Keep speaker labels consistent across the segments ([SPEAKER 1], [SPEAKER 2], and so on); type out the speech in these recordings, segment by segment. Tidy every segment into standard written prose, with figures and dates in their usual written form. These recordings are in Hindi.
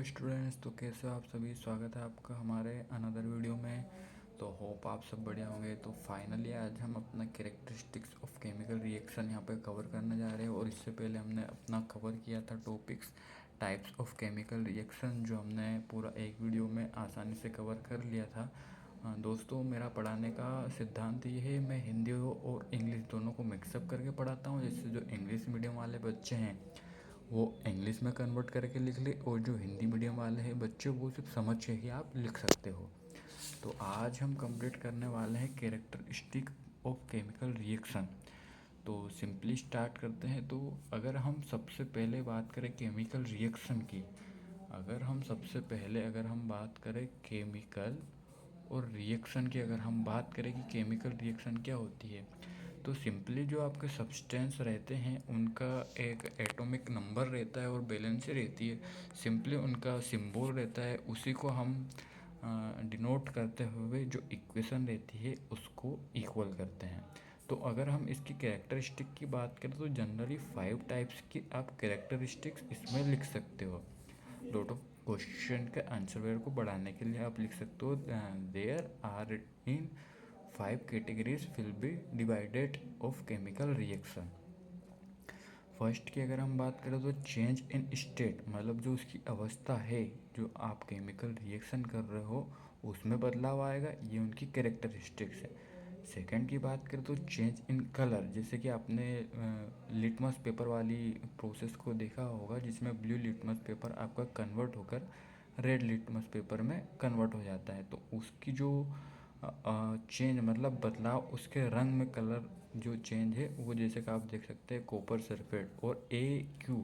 [SPEAKER 1] स्टूडेंट्स, तो कैसे हो आप सभी। स्वागत है आपका हमारे अनदर वीडियो में। तो होप आप सब बढ़िया होंगे। तो फाइनली आज हम अपना कैरेक्टरिस्टिक्स ऑफ केमिकल रिएक्शन यहाँ पे कवर करने जा रहे हैं। और इससे पहले हमने अपना कवर किया था topics types of chemical reaction, जो हमने पूरा एक वीडियो में आसानी से कवर कर लिया था। दोस्तों, मेरा पढ़ाने का सिद्धांत ये है, मैं हिंदी और इंग्लिश दोनों को मिक्सअप करके पढ़ाता हूँ, जिससे जो इंग्लिश मीडियम वाले बच्चे हैं वो इंग्लिश में कन्वर्ट करके लिख ले, और जो हिंदी मीडियम वाले हैं बच्चे वो सिर्फ समझ के ही आप लिख सकते हो। तो आज हम कंप्लीट करने वाले हैं कैरेक्टरिस्टिक ऑफ केमिकल रिएक्शन। तो सिंपली स्टार्ट करते हैं। तो अगर हम सबसे पहले बात करें केमिकल रिएक्शन की, अगर हम बात करें केमिकल और रिएक्शन की, अगर हम बात करें कि केमिकल रिएक्शन क्या होती है, तो सिंपली जो आपके सब्सटेंस रहते हैं उनका एक एटॉमिक नंबर रहता है और वैलेंसी रहती है। सिंपली उनका सिंबल रहता है, उसी को हम डिनोट करते हुए जो इक्वेशन रहती है उसको इक्वल करते हैं। तो अगर हम इसकी कैरेक्टरिस्टिक की बात करें तो जनरली 5 टाइप्स की आप कैरेक्टरिस्टिक्स इसमें लिख सकते हो। लॉट ऑफ क्वेश्चन के आंसर को बढ़ाने के लिए आप लिख सकते हो, there are in 5 categories will be divided of chemical reaction. First की अगर हम बात करें तो चेंज इन स्टेट, मतलब जो उसकी अवस्था है, जो आप केमिकल रिएक्शन कर रहे हो उसमें बदलाव आएगा, ये उनकी कैरेक्टरिस्टिक्स है। सेकंड की बात करें तो चेंज इन कलर, जैसे कि आपने लिटमस पेपर वाली प्रोसेस को देखा होगा, जिसमें ब्लू लिटमस पेपर आपका कन्वर्ट होकर रेड लिटमस पेपर में कन्वर्ट हो जाता है। तो उसकी जो चेंज मतलब बदलाव उसके रंग में, कलर जो चेंज है वो, जैसे कि आप देख सकते हैं कॉपर सल्फेट और AQ।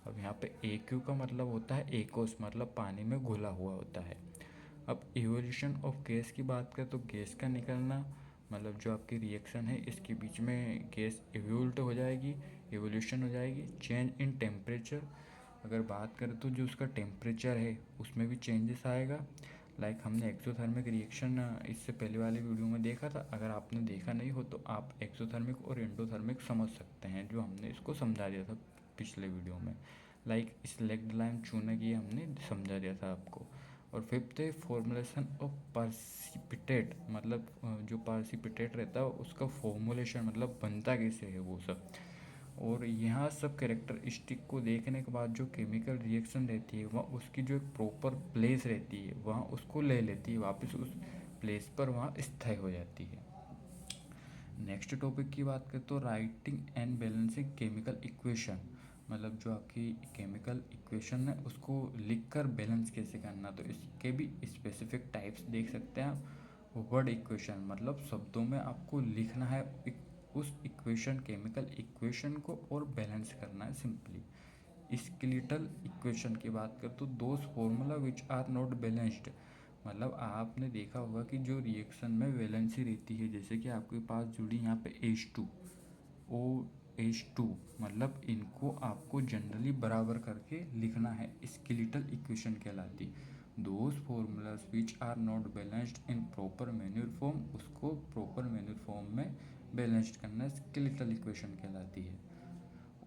[SPEAKER 1] अब यहाँ पे AQ का मतलब होता है एक्वस, मतलब पानी में घुला हुआ होता है। अब इवोल्यूशन ऑफ गैस की बात करें तो गैस का निकलना, मतलब जो आपकी रिएक्शन है इसके बीच में गैस इवोल्ट हो जाएगी, इवोल्यूशन हो जाएगी। चेंज इन टेम्परेचर, अगर बात करें तो जो उसका टेम्परेचर है उसमें भी चेंजेस आएगा। लाइक हमने एक्सोथर्मिक रिएक्शन इससे पहले वाले वीडियो में देखा था। अगर आपने देखा नहीं हो तो आप एक्सोथर्मिक और एंडोथर्मिक समझ सकते हैं, जो हमने इसको समझा दिया था पिछले वीडियो में। लाइक स्लेक्ड लाइम चूने की हमने समझा दिया था आपको। और फिफ्थ है फॉर्मुलेशन ऑफ पार्सिपिटेट, मतलब जो पार्सिपिटेट रहता है उसका फॉर्मुलेशन, मतलब बनता कैसे है वो सब। और यहाँ सब कैरेक्टरिस्टिक को देखने के बाद जो केमिकल रिएक्शन रहती है वहाँ उसकी जो एक प्रॉपर प्लेस रहती है वहाँ उसको ले लेती है वापस, उस प्लेस पर वहाँ स्थायी हो जाती है। नेक्स्ट टॉपिक की बात करें तो writing and balancing chemical equation, मतलब जो आपकी केमिकल इक्वेशन है उसको लिखकर बैलेंस कैसे करना। तो इसके भी स्पेसिफिक टाइप्स देख सकते हैं आप। वर्ड इक्वेशन, मतलब शब्दों में आपको लिखना है उस इक्वेशन, केमिकल इक्वेशन को, और बैलेंस करना है सिंपली। स्केलेटल इक्वेशन की बात करें तो those formula which are not balanced, मतलब आपने देखा होगा कि जो रिएक्शन में वैलेंसी रहती है, जैसे कि आपके पास जुड़ी यहाँ पे H2O, मतलब इनको आपको जनरली बराबर करके लिखना है, स्केलेटल इक्वेशन कहलाती। Those formulas which are not balanced in proper manner form, उसको प्रॉपर मैन्युअर फॉर्म में बैलेंस्ड करना स्केलेटल इक्वेशन कहलाती है।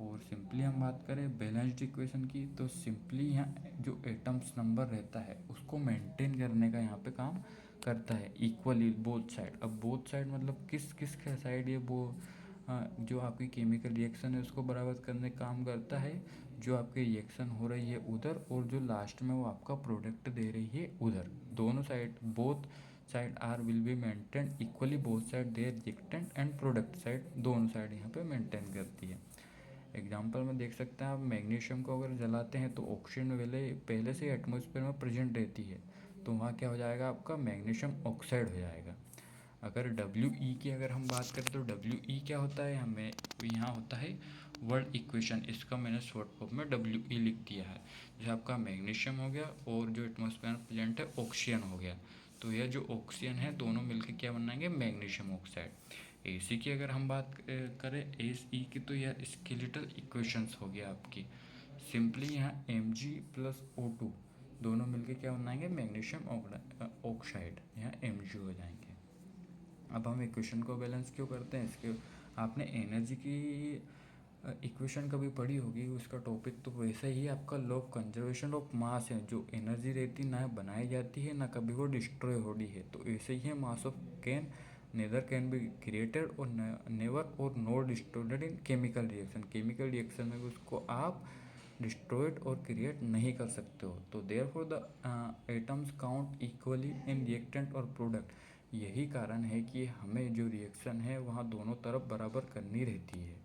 [SPEAKER 1] और सिंपली हम बात करें बैलेंस्ड इक्वेशन की, तो सिंपली यहाँ जो एटम्स नंबर रहता है उसको मेंटेन करने का यहाँ पे काम करता है इक्वली बोथ साइड। अब बोथ साइड मतलब किस किस का साइड, ये वो जो आपकी केमिकल रिएक्शन है उसको बराबर करने का काम करता है, जो आपकी रिएक्शन हो रही है उधर, और जो लास्ट में वो आपका प्रोडक्ट दे रही है उधर, दोनों side, both side are will be maintain equally, both side there reactant and product side, दोनों साइड यहाँ पे मेंटेन करती है। एग्जाम्पल में देख सकते हैं आप, मैग्नीशियम को अगर जलाते हैं तो ऑक्सीजन पहले से एटमॉस्फेयर में प्रेजेंट रहती है, तो वहाँ क्या हो जाएगा, आपका मैग्नीशियम ऑक्साइड हो जाएगा। अगर WE की अगर हम बात करें तो WE क्या होता है, हमें यहाँ होता है वर्ड इक्वेशन, इसका मैंने शॉर्ट फॉर्म में WE लिख दिया है। जैसे आपका मैग्नीशियम हो गया और जो एटमॉस्फेयर में प्रेजेंट है ऑक्सीजन हो गया, तो यह जो ऑक्सीजन है दोनों मिलकर क्या बनाएंगे, मैग्नीशियम ऑक्साइड। AC की अगर हम बात करें SE की, तो यह स्केलेटल इक्वेशंस हो गया आपकी। सिंपली यहाँ Mg+O2 दोनों मिलके क्या बनाएंगे, मैग्नीशियम ऑक्साइड, यहाँ Mg हो जाएंगे। अब हम इक्वेशन को बैलेंस क्यों करते हैं, इसके आपने एनर्जी की इक्वेशन कभी पढ़ी होगी, उसका टॉपिक तो वैसा ही आपका law of conservation of mass है। जो एनर्जी रहती ना बनाई जाती है ना कभी वो डिस्ट्रॉय होती है, तो ऐसे ही है mass of can nether can be created और नेवर और not destroyed in chemical reaction. Chemical reaction में भी उसको आप डिस्ट्रॉयड और क्रिएट नहीं कर सकते हो। तो therefore the atoms count equally in reactant और प्रोडक्ट। यही कारण है कि हमें जो रिएक्शन है वहाँ दोनों तरफ बराबर करनी रहती है।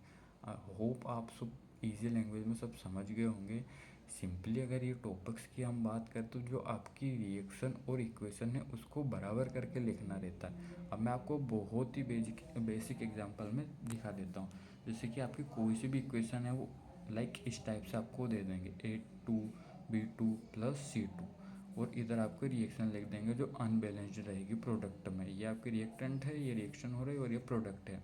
[SPEAKER 1] होप आप सब इजी लैंग्वेज में सब समझ गए होंगे। सिंपली अगर ये टॉपिक्स की हम बात करें तो जो आपकी रिएक्शन और इक्वेशन है उसको बराबर करके लिखना रहता है। अब मैं आपको बहुत ही बेसिक एग्जांपल में दिखा देता हूँ। जैसे कि आपकी कोई सी भी इक्वेशन है वो लाइक इस टाइप से आपको दे देंगे A2B2 + C2, और इधर आपको रिएक्शन लिख देंगे जो अनबैलेंस्ड रहेगी प्रोडक्ट में। ये आपकी रिएक्टेंट है, ये रिएक्शन हो रही है और ये प्रोडक्ट है।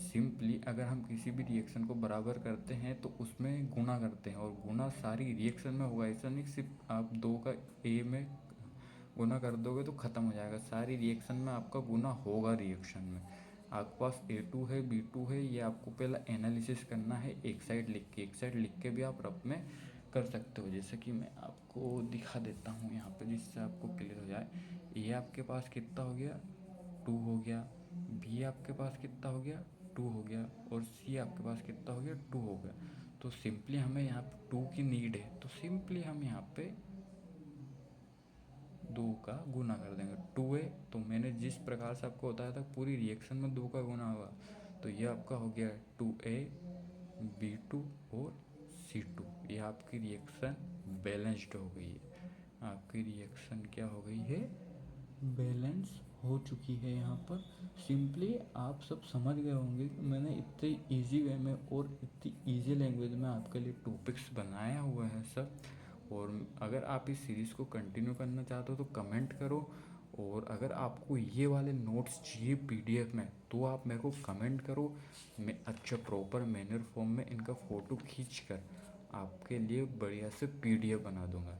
[SPEAKER 1] सिंपली अगर हम किसी भी रिएक्शन को बराबर करते हैं तो उसमें गुणा करते हैं, और गुणा सारी रिएक्शन में होगा। ऐसा नहीं सिर्फ आप 2 का ए में गुना कर दोगे तो ख़त्म हो जाएगा, सारी रिएक्शन में आपका गुना होगा। रिएक्शन में आपके पास A2 है B2 है, ये आपको पहला एनालिसिस करना है एक साइड लिख के। एक साइड लिख के भी आप रफ में कर सकते हो, जैसे कि मैं आपको दिखा देता हूँ यहाँ पे जिससे आपको क्लियर हो जाए। ये आपके पास कितना हो गया 2 हो गया, B आपके पास कितना हो गया 2 हो गया, और C आपके पास कितना हो गया 2 हो गया। तो सिंपली हमें यहाँ पे 2 की नीड है, तो सिंपली हम यहाँ पे 2 का गुना कर देंगे। 2 है तो मैंने जिस प्रकार से आपको बताया था पूरी रिएक्शन में 2 का गुना होगा, तो ये आपका हो गया 2A B2 और C2। ये आपकी रिएक्शन बैलेंस्ड हो गई है। आपकी रिएक्शन क्या हो गई है, बैलेंस हो चुकी है। यहाँ पर सिंपली आप सब समझ गए होंगे कि मैंने इतने इजी वे में और इतनी इजी लैंग्वेज में आपके लिए टॉपिक्स बनाया हुआ है सब। और अगर आप इस सीरीज़ को कंटिन्यू करना चाहते हो तो कमेंट करो, और अगर आपको ये वाले नोट्स चाहिए PDF में तो आप मेरे को कमेंट करो। मैं अच्छा प्रॉपर मैनर फॉर्म में इनका फ़ोटो खींच कर आपके लिए बढ़िया से PDF बना दूंगा।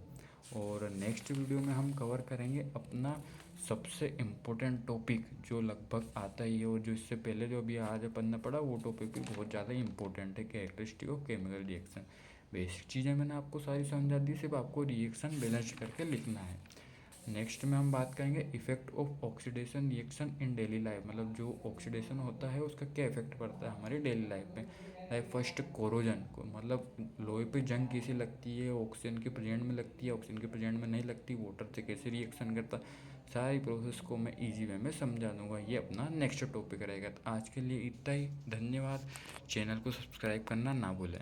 [SPEAKER 1] और नेक्स्ट वीडियो में हम कवर करेंगे अपना सबसे इम्पोर्टेंट टॉपिक जो लगभग आता ही है, और जो इससे पहले जो अभी आज अपन ने पढ़ा वो टॉपिक भी बहुत ज़्यादा इंपॉर्टेंट है, characteristic of chemical reaction. Basic चीज़ें मैंने आपको सारी समझा दी, सिर्फ आपको रिएक्शन बैलेंस करके लिखना है। नेक्स्ट में हम बात करेंगे effect of oxidation reaction in daily life. मतलब जो ऑक्सीडेशन होता है उसका क्या इफेक्ट पड़ता है हमारी डेली लाइफ में। लाइक फर्स्ट कोरोजन को, मतलब लोहे पे जंग कैसी लगती है, ऑक्सीजन के प्रेजेंट में लगती है, ऑक्सीजन के प्रेजेंट में नहीं लगती, वाटर से कैसे रिएक्शन करता, सारी प्रोसेस को मैं इजी वे में समझा दूंगा। ये अपना नेक्स्ट टॉपिक रहेगा। तो आज के लिए इतना ही, धन्यवाद। चैनल को सब्सक्राइब करना ना भूलें।